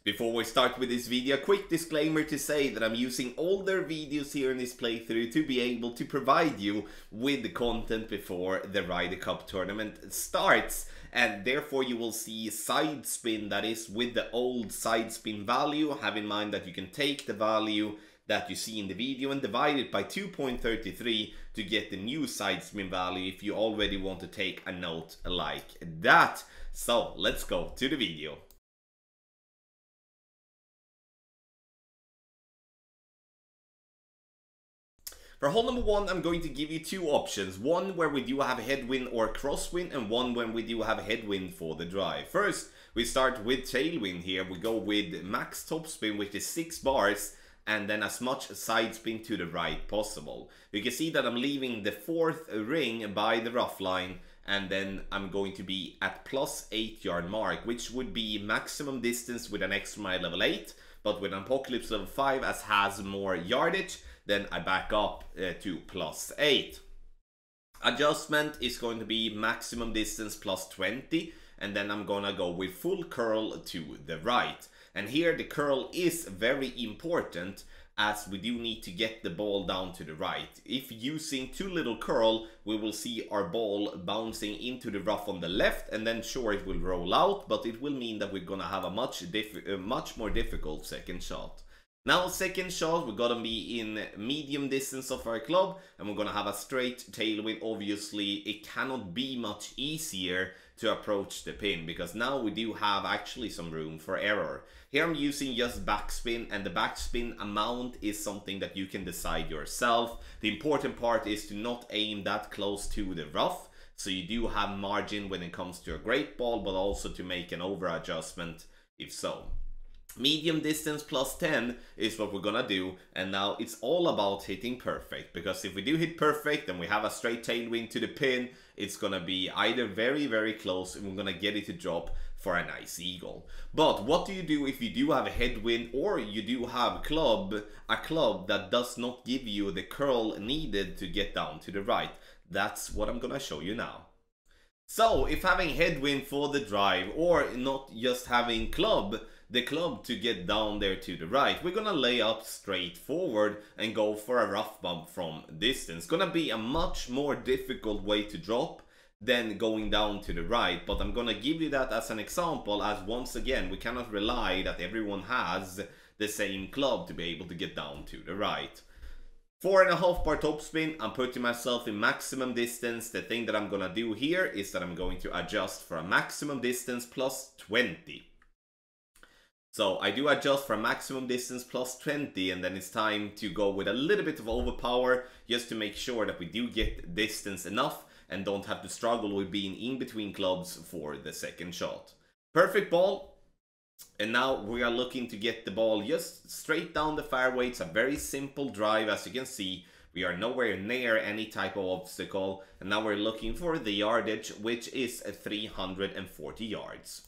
Before we start with this video, a quick disclaimer to say that I'm using older videos here in this playthrough to be able to provide you with the content before the Ryder Cup Tournament starts, and therefore you will see side spin that is with the old side spin value. Have in mind that you can take the value that you see in the video and divide it by 2.33 to get the new side spin value if you already want to take a note like that. So let's go to the video. For hole number 1, I'm going to give you two options. One where we do have a headwind or crosswind, and one when we do have a headwind for the drive. First, we start with tailwind here. We go with max topspin, which is 6 bars, and then as much side spin to the right possible. You can see that I'm leaving the 4th ring by the rough line, and then I'm going to be at plus 8 yard mark, which would be maximum distance with an extra mile level 8, but with an apocalypse level 5 as has more yardage, then I back up to plus 8. Adjustment is going to be maximum distance plus 20, and then I'm gonna go with full curl to the right. And here the curl is very important, as we do need to get the ball down to the right. If using too little curl, we will see our ball bouncing into the rough on the left, and then sure, it will roll out, but it will mean that we're gonna have a much more difficult second shot. Now, second shot, we're gonna be in medium distance of our club, and we're gonna have a straight tailwind. Obviously, it cannot be much easier to approach the pin, because now we do have actually some room for error. Here I'm using just backspin, and the backspin amount is something that you can decide yourself. The important part is to not aim that close to the rough, so you do have margin when it comes to a great ball, but also to make an over adjustment if so. Medium distance plus 10 is what we're gonna do, and now it's all about hitting perfect, because if we do hit perfect and we have a straight tailwind to the pin, it's gonna be either very close and we're gonna get it to drop for a nice eagle. But what do you do if you do have a headwind, or you do have a club that does not give you the curl needed to get down to the right? That's what I'm gonna show you now. So if having headwind for the drive, or not just having the club to get down there to the right, we're gonna lay up straight forward and go for a rough bump from distance. Gonna be a much more difficult way to drop than going down to the right, but I'm gonna give you that as an example, as once again we cannot rely that everyone has the same club to be able to get down to the right. 4.5 bar topspin, I'm putting myself in maximum distance. The thing that I'm gonna do here is that I'm going to adjust for a maximum distance plus 20. So I do adjust for a maximum distance plus 20, and then it's time to go with a little bit of overpower, just to make sure that we do get distance enough and don't have to struggle with being in between clubs for the second shot. Perfect ball. And now we are looking to get the ball just straight down the fairway. It's a very simple drive, as you can see. We are nowhere near any type of obstacle, and now we're looking for the yardage, which is 340 yards.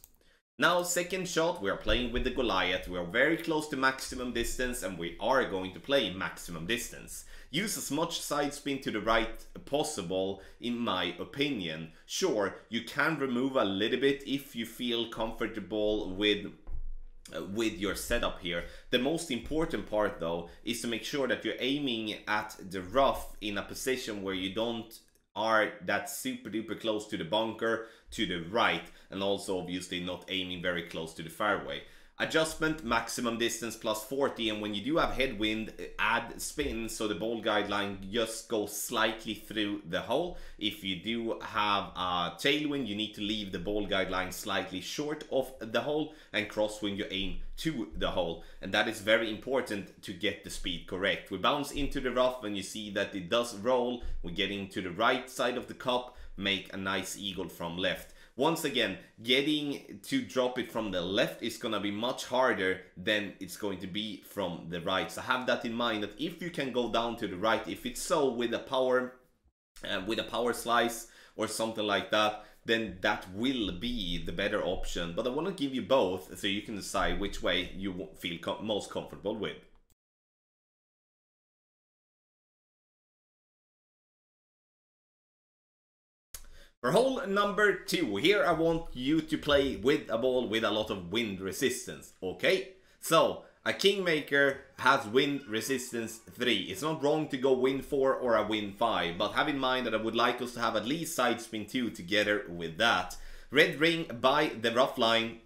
Now, second shot, we are playing with the Goliath. We are very close to maximum distance, and we are going to play maximum distance. Use as much side spin to the right possible, in my opinion. Sure, you can remove a little bit if you feel comfortable with your setup here. The most important part, though, is to make sure that you're aiming at the rough in a position where you don't are that super duper close to the bunker to the right, and also obviously not aiming very close to the fairway. Adjustment, maximum distance plus 40, and when you do have headwind, add spin, so the ball guideline just goes slightly through the hole. If you do have a tailwind, you need to leave the ball guideline slightly short of the hole, and crosswind you aim to the hole, and that is very important to get the speed correct. We bounce into the rough, and you see that it does roll. We get into the right side of the cup, make a nice eagle from left. Once again, getting to drop it from the left is going to be much harder than it's going to be from the right. So have that in mind, that if you can go down to the right, if it's so with a power slice or something like that, then that will be the better option. But I want to give you both so you can decide which way you feel most comfortable with. For hole number 2, here I want you to play with a ball with a lot of wind resistance, okay? So, a Kingmaker has wind resistance 3. It's not wrong to go wind 4 or a wind 5, but have in mind that I would like us to have at least side spin 2 together with that. Red ring by the rough line,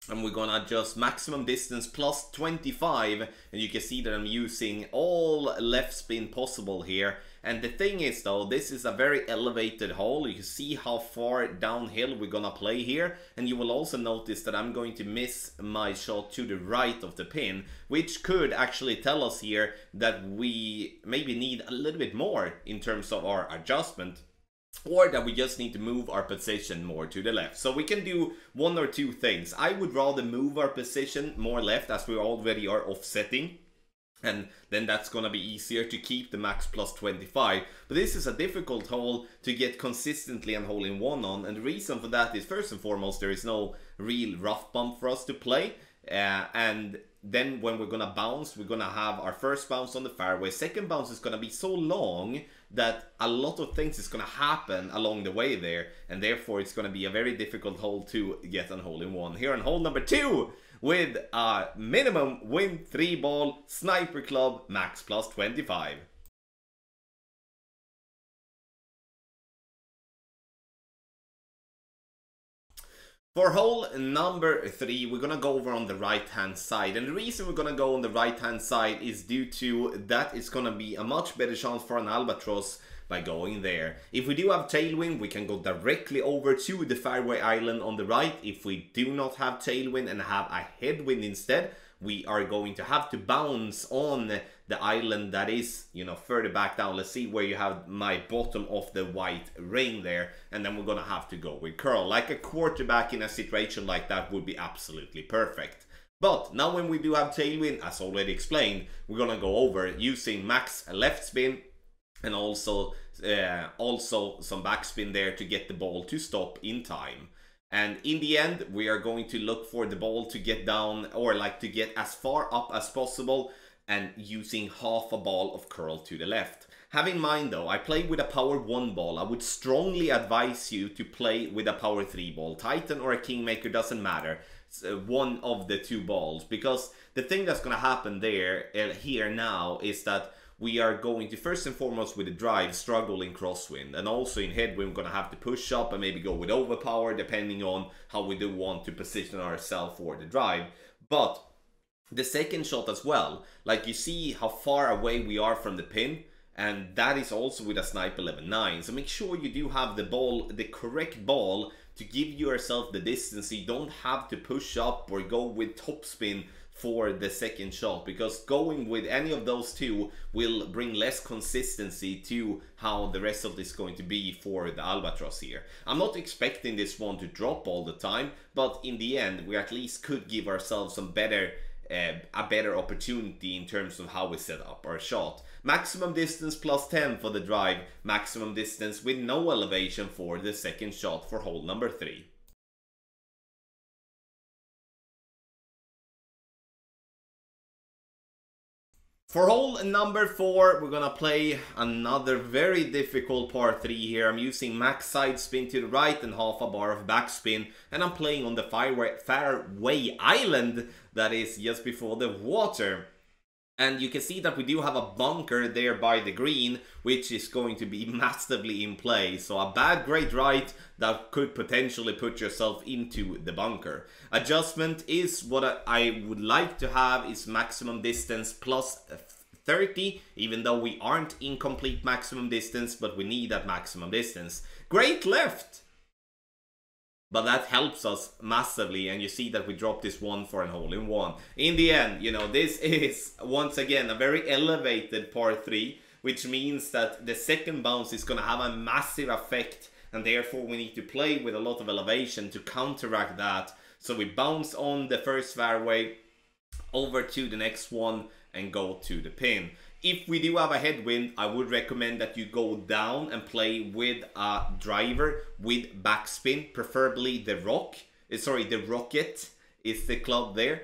and we're gonna adjust maximum distance plus 25, and you can see that I'm using all left spin possible here. And the thing is though, this is a very elevated hole. You can see how far downhill we're gonna play here, and you will also notice that I'm going to miss my shot to the right of the pin, which could actually tell us here that we maybe need a little bit more in terms of our adjustment, or that we just need to move our position more to the left. So we can do one or two things. I would rather move our position more left, as we already are offsetting, and then that's gonna be easier to keep the max plus 25. But this is a difficult hole to get consistently an hole-in-one on, and the reason for that is, first and foremost, there is no real rough bump for us to play, and then when we're gonna bounce, we're gonna have our first bounce on the fairway. Second bounce is gonna be so long that a lot of things is gonna happen along the way there, and therefore it's gonna be a very difficult hole to get an hole-in-one. Here on hole number 2, with a minimum wind 3 ball, sniper club, max plus 25. For hole number 3, we're gonna go over on the right hand side, and the reason we're gonna go on the right hand side is due to that it's gonna be a much better chance for an albatross by going there. If we do have tailwind, we can go directly over to the fairway island on the right. If we do not have tailwind and have a headwind instead, we are going to have to bounce on the island that is, you know, further back down. Let's see where you have my bottom of the white ring there, and then we're gonna have to go with curl. Like a quarterback in a situation like that would be absolutely perfect. But now when we do have tailwind, as already explained, we're gonna go over using max left spin, and also some backspin there to get the ball to stop in time. And in the end, we are going to look for the ball to get down, or like to get as far up as possible, and using half a ball of curl to the left. Have in mind though, I play with a power 1 ball. I would strongly advise you to play with a power 3 ball. Titan or a Kingmaker, doesn't matter. It's one of the 2 balls, because the thing that's gonna happen there, here now, is that we are going to, first and foremost with the drive, struggle in crosswind, and also in headwind we're going to have to push up and maybe go with overpower depending on how we do want to position ourselves for the drive. But the second shot as well, like you see how far away we are from the pin, and that is also with a sniper 11-9. So make sure you do have the ball, the correct ball, to give yourself the distance, so you don't have to push up or go with topspin for the second shot, because going with any of those 2 will bring less consistency to how the rest of this is going to be for the albatross here. I'm not expecting this one to drop all the time, but in the end we at least could give ourselves some better a better opportunity in terms of how we set up our shot. Maximum distance plus 10 for the drive, maximum distance with no elevation for the second shot for hole number 3. For hole number 4, we're gonna play another very difficult par 3 here. I'm using max side spin to the right and half a bar of backspin, and I'm playing on the fairway island that is just before the water. And you can see that we do have a bunker there by the green, which is going to be massively in play. So a bad grade right that could potentially put yourself into the bunker. Adjustment is what I would like to have is maximum distance plus 30, even though we aren't in complete maximum distance, but we need that maximum distance. Great left! But that helps us massively, and you see that we dropped this one for an hole-in-one. In the end, you know, this is, once again, a very elevated par 3, which means that the second bounce is going to have a massive effect, and therefore we need to play with a lot of elevation to counteract that. So we bounce on the first fairway, over to the next one, and go to the pin. If we do have a headwind, I would recommend that you go down and play with a driver with backspin, preferably the rocket is the club there.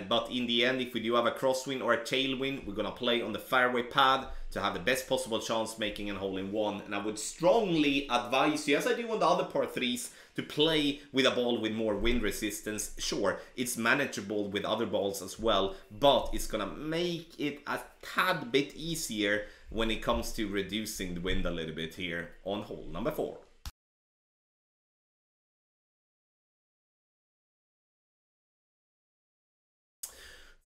But in the end, if we do have a crosswind or a tailwind, we're going to play on the fairway pad to have the best possible chance making a hole-in-one. And I would strongly advise you, as I do on the other par 3s, to play with a ball with more wind resistance. Sure, it's manageable with other balls as well, but it's going to make it a tad bit easier when it comes to reducing the wind a little bit here on hole number 4.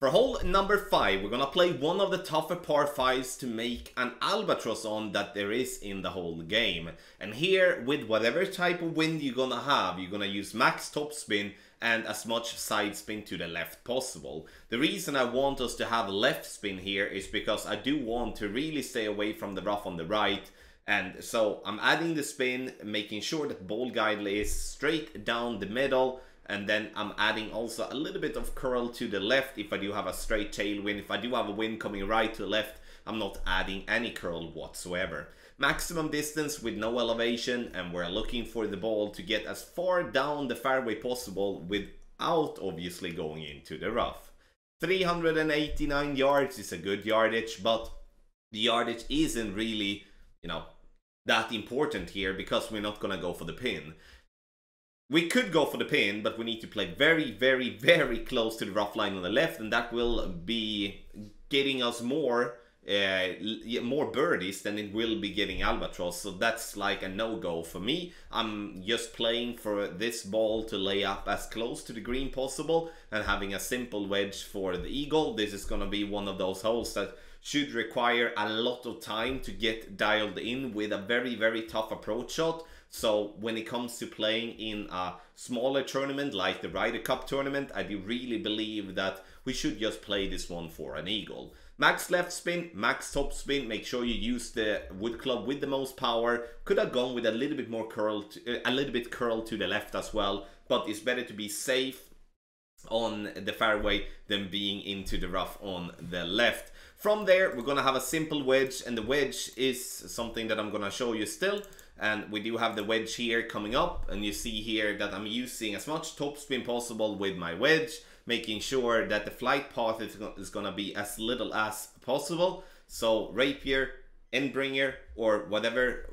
For hole number 5, we're going to play one of the tougher par 5s to make an albatross on that there is in the whole game. And here, with whatever type of wind you're going to have, you're going to use max topspin and as much side spin to the left possible. The reason I want us to have left spin here is because I do want to really stay away from the rough on the right. And so I'm adding the spin, making sure that ball guide is straight down the middle. And then I'm adding also a little bit of curl to the left if I do have a straight tailwind. If I do have a wind coming right to left, I'm not adding any curl whatsoever. Maximum distance with no elevation, and we're looking for the ball to get as far down the fairway possible without obviously going into the rough. 389 yards is a good yardage, but the yardage isn't really, that important here because we're not going to go for the pin. We could go for the pin, but we need to play very, very, very close to the rough line on the left, and that will be getting us more birdies than it will be getting albatross. So that's like a no-go for me. I'm just playing for this ball to lay up as close to the green possible and having a simple wedge for the eagle. This is going to be one of those holes that should require a lot of time to get dialed in with a very, very tough approach shot. So when it comes to playing in a smaller tournament like the Ryder Cup Tournament, I do really believe that we should just play this one for an eagle. Max left spin, max top spin, make sure you use the wood club with the most power. Could have gone with a little bit more curl, curl to the left as well, but it's better to be safe on the fairway than being into the rough on the left. From there, we're going to have a simple wedge, and the wedge is something that I'm going to show you still. And we do have the wedge here coming up, and you see here that I'm using as much topspin possible with my wedge, making sure that the flight path is going to be as little as possible. So rapier, endbringer, or whatever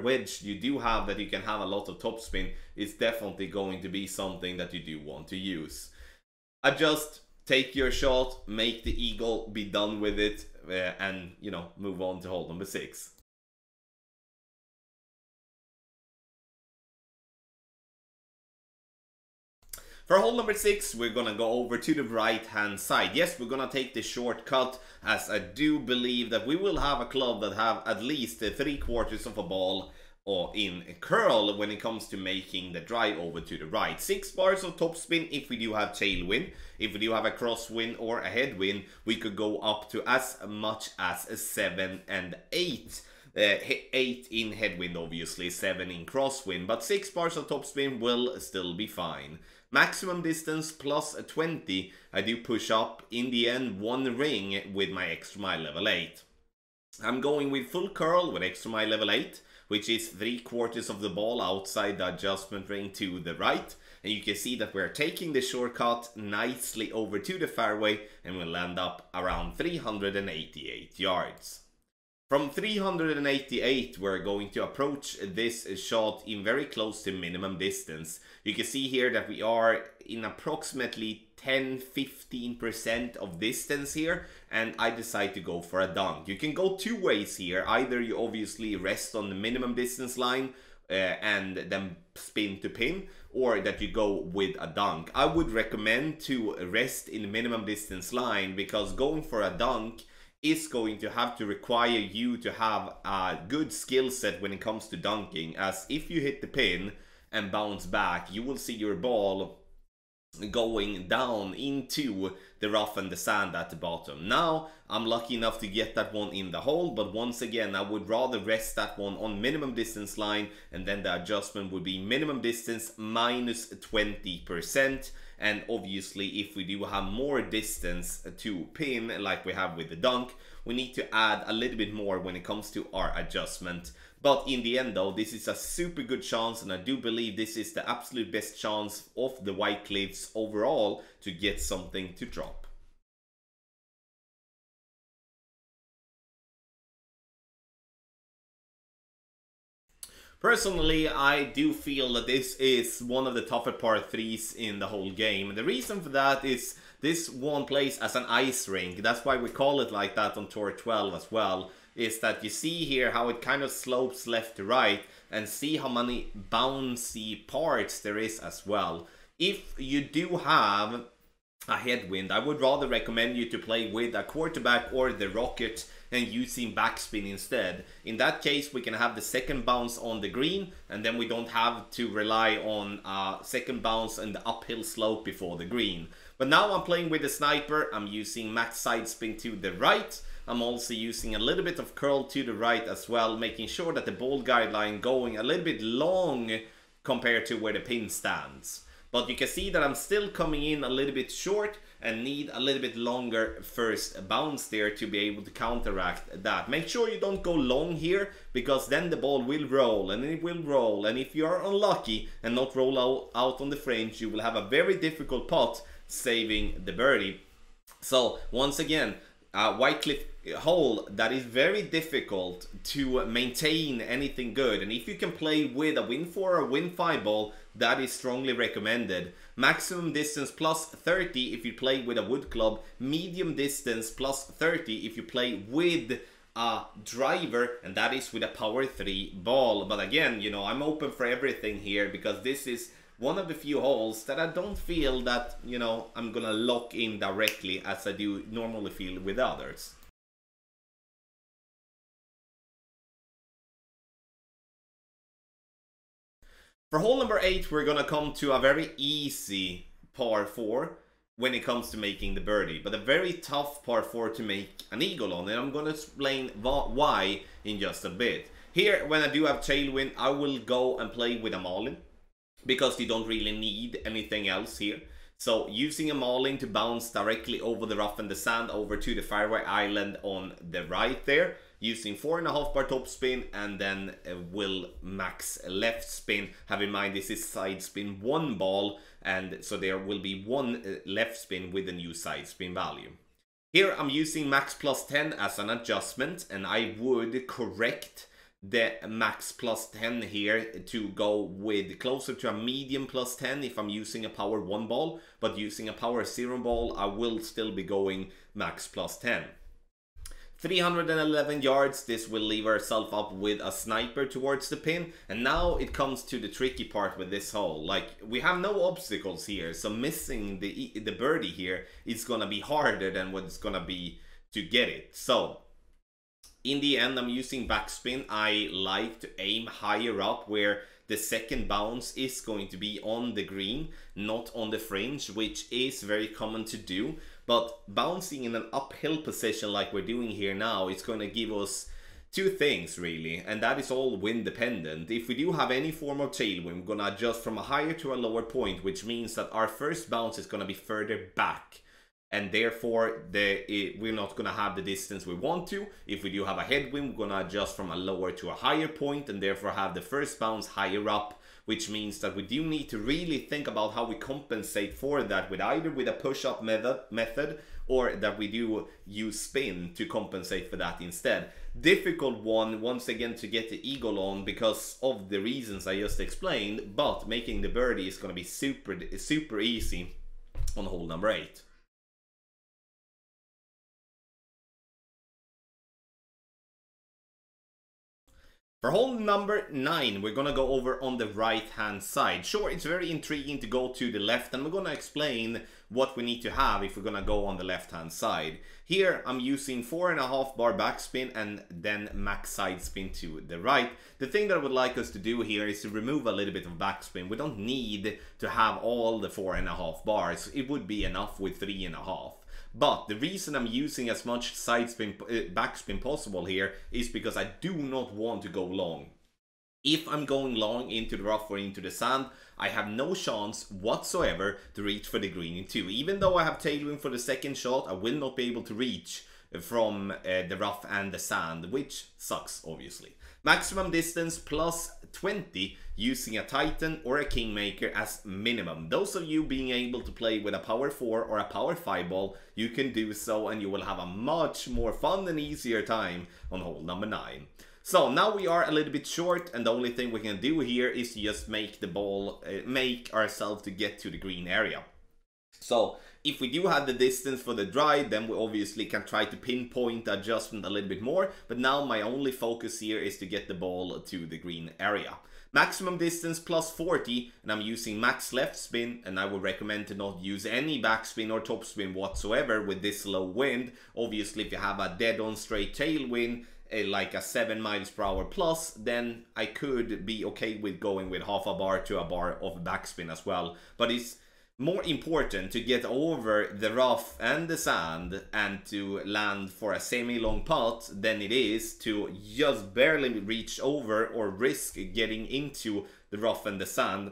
wedge you do have that you can have a lot of topspin is definitely going to be something that you do want to use. Adjust, take your shot, make the eagle, be done with it, and move on to hole number 6. For hole number 6, we're gonna go over to the right hand side. Yes, we're gonna take the shortcut, as I do believe that we will have a club that have at least 3/4 of a ball or in curl when it comes to making the drive over to the right. 6 bars of topspin if we do have tailwind. If we do have a crosswind or a headwind, we could go up to as much as 7 and 8. 8 in headwind, obviously, 7 in crosswind, but 6 bars of topspin will still be fine. Maximum distance plus 20, I do push up in the end 1 ring with my extra mile level 8. I'm going with full curl with extra mile level 8, which is 3/4 of the ball outside the adjustment ring to the right. And you can see that we're taking the shortcut nicely over to the fairway, and we'll end up around 388 yards. From 388, we're going to approach this shot in very close to minimum distance. You can see here that we are in approximately 10-15% of distance here, and I decide to go for a dunk. You can go 2 ways here. Either you obviously rest on the minimum distance line and then spin to pin, or that you go with a dunk. I would recommend to rest in the minimum distance line, because going for a dunk is going to have to require you to have a good skill set when it comes to dunking, as if you hit the pin and bounce back, you will see your ball going down into the rough and the sand at the bottom. Now, I'm lucky enough to get that one in the hole, but once again, I would rather rest that one on minimum distance line, and then the adjustment would be minimum distance minus 20%. And obviously, if we do have more distance to pin, like we have with the dunk, we need to add a little bit more when it comes to our adjustment. But in the end though, this is a super good chance, and I do believe this is the absolute best chance of the White Cliffs overall to get something to drop. Personally, I do feel that this is one of the tougher par 3s in the whole game. And the reason for that is this one plays as an ice rink. That's why we call it like that on Tour 12 as well. Is that you see here how it kind of slopes left to right, and see how many bouncy parts there is as well. If you do have a headwind, I would rather recommend you to play with a quarterback or the rocket and using backspin instead. In that case, we can have the second bounce on the green, and then we don't have to rely on a second bounce and the uphill slope before the green. But now I'm playing with the sniper. I'm using max side spin to the right. I'm also using a little bit of curl to the right as well, making sure that the ball guideline going a little bit long compared to where the pin stands. But you can see that I'm still coming in a little bit short and need a little bit longer first bounce there to be able to counteract that. Make sure you don't go long here, because then the ball will roll and it will roll. And if you are unlucky and not roll out on the fringe, you will have a very difficult putt saving the birdie. So once again, White Cliff hole that is very difficult to maintain anything good, and if you can play with a win 4 or win 5 ball, that is strongly recommended. Maximum distance plus 30 if you play with a wood club, medium distance plus 30 if you play with a driver, and that is with a power 3 ball. But again, you know, I'm open for everything here, because this is one of the few holes that I don't feel that, you know, I'm gonna lock in directly as I do normally feel with others. For hole number 8, we're gonna come to a very easy par 4 when it comes to making the birdie, but a very tough par 4 to make an eagle on, and I'm gonna explain why in just a bit. Here, when I do have tailwind, I will go and play with a marlin, because you don't really need anything else here. So using a marlin to bounce directly over the rough and the sand over to the fairway island on the right there, using 4.5 bar top spin, and then will max left spin. Have in mind this is side spin 1 ball, and so there will be 1 left spin with a new side spin value. Here I'm using max plus 10 as an adjustment, and I would correct the max plus 10 here to go with closer to a medium plus 10 if I'm using a power 1 ball, but using a power 0 ball I will still be going max plus 10. 311 yards, this will leave ourselves up with a sniper towards the pin, and now it comes to the tricky part with this hole. Like, we have no obstacles here, so missing the birdie here is gonna be harder than what it's gonna be to get it. So in the end, I'm using backspin. I like to aim higher up where the second bounce is going to be on the green, not on the fringe, which is very common to do. But bouncing in an uphill position like we're doing here now, it's going to give us 2 things really, and that is all wind dependent. If we do have any form of tailwind, we're going to adjust from a higher to a lower point, which means that our first bounce is going to be further back. And therefore, we're not going to have the distance we want to. If we do have a headwind, we're going to adjust from a lower to a higher point, and therefore have the first bounce higher up, which means that we do need to really think about how we compensate for that, with either with a push-up method or that we do use spin to compensate for that instead. Difficult one, once again, to get the eagle on because of the reasons I just explained, but making the birdie is going to be super easy on hole number 8. For hole number 9, we're gonna go over on the right hand side. Sure, it's very intriguing to go to the left, and we're gonna explain what we need to have if we're gonna go on the left hand side. Here I'm using 4.5 bar backspin and then max side spin to the right. The thing that I would like us to do here is to remove a little bit of backspin. We don't need to have all the 4.5 bars. It would be enough with 3.5. But the reason I'm using as much side spin, backspin possible here is because I do not want to go long. If I'm going long into the rough or into the sand, I have no chance whatsoever to reach for the green in 2. Even though I have tailwind for the second shot, I will not be able to reach from the rough and the sand, which sucks obviously. Maximum distance plus 20 using a Titan or a Kingmaker as minimum. Those of you being able to play with a power 4 or a power 5 ball, you can do so and you will have a much more fun and easier time on hole number 9. So now we are a little bit short, and the only thing we can do here is to just make the ball, make ourselves to get to the green area. So if we do have the distance for the drive, then we obviously can try to pinpoint the adjustment a little bit more. But now my only focus here is to get the ball to the green area. Maximum distance plus 40, and I'm using max left spin, and I would recommend to not use any backspin or topspin whatsoever with this low wind. Obviously, if you have a dead-on straight tailwind, like a 7 miles per hour plus, then I could be okay with going with half a bar to a bar of backspin as well. But it's more important to get over the rough and the sand and to land for a semi-long putt than it is to just barely reach over or risk getting into the rough and the sand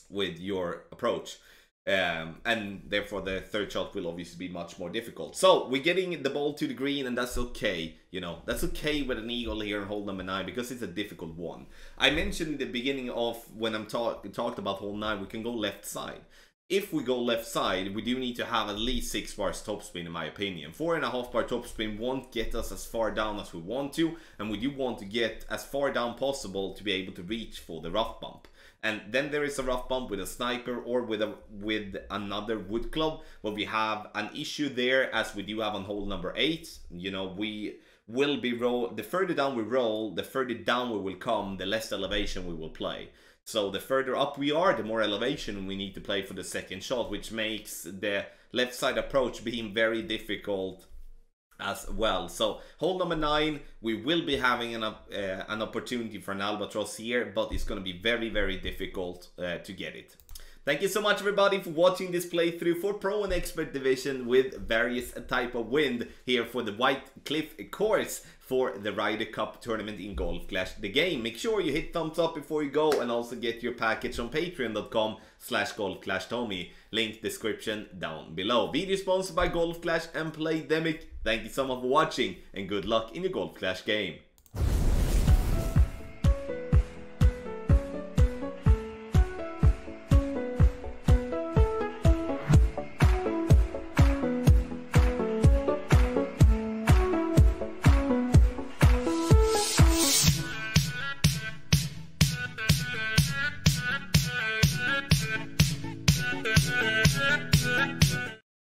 with your approach. And therefore the third shot will obviously be much more difficult. So we're getting the ball to the green, and that's okay. You know, that's okay with an eagle here in hole number 9 because it's a difficult one. I mentioned in the beginning of when I'm talked about hole 9, we can go left side. If we go left side, we do need to have at least 6 bars topspin in my opinion. 4.5 bar topspin won't get us as far down as we want to, and we do want to get as far down possible to be able to reach for the rough bump. And then there is a rough bump with a sniper or with another wood club. Well, we have an issue there as we do have on hole number 8. You know, we will be the further down we roll, the further down we will come, the less elevation we will play. So the further up we are, the more elevation we need to play for the second shot, which makes the left side approach being very difficult as well. So hole number 9, we will be having an opportunity for an albatross here, but it's going to be very, very difficult to get it. Thank you so much everybody for watching this playthrough for Pro and Expert Division with various type of wind here for the White Cliff course for the Ryder Cup Tournament in Golf Clash the game. Make sure you hit thumbs up before you go, and also get your package on patreon.com/golfclashtommy. Link description down below. Video sponsored by Golf Clash and Playdemic. Thank you so much for watching, and good luck in your Golf Clash game.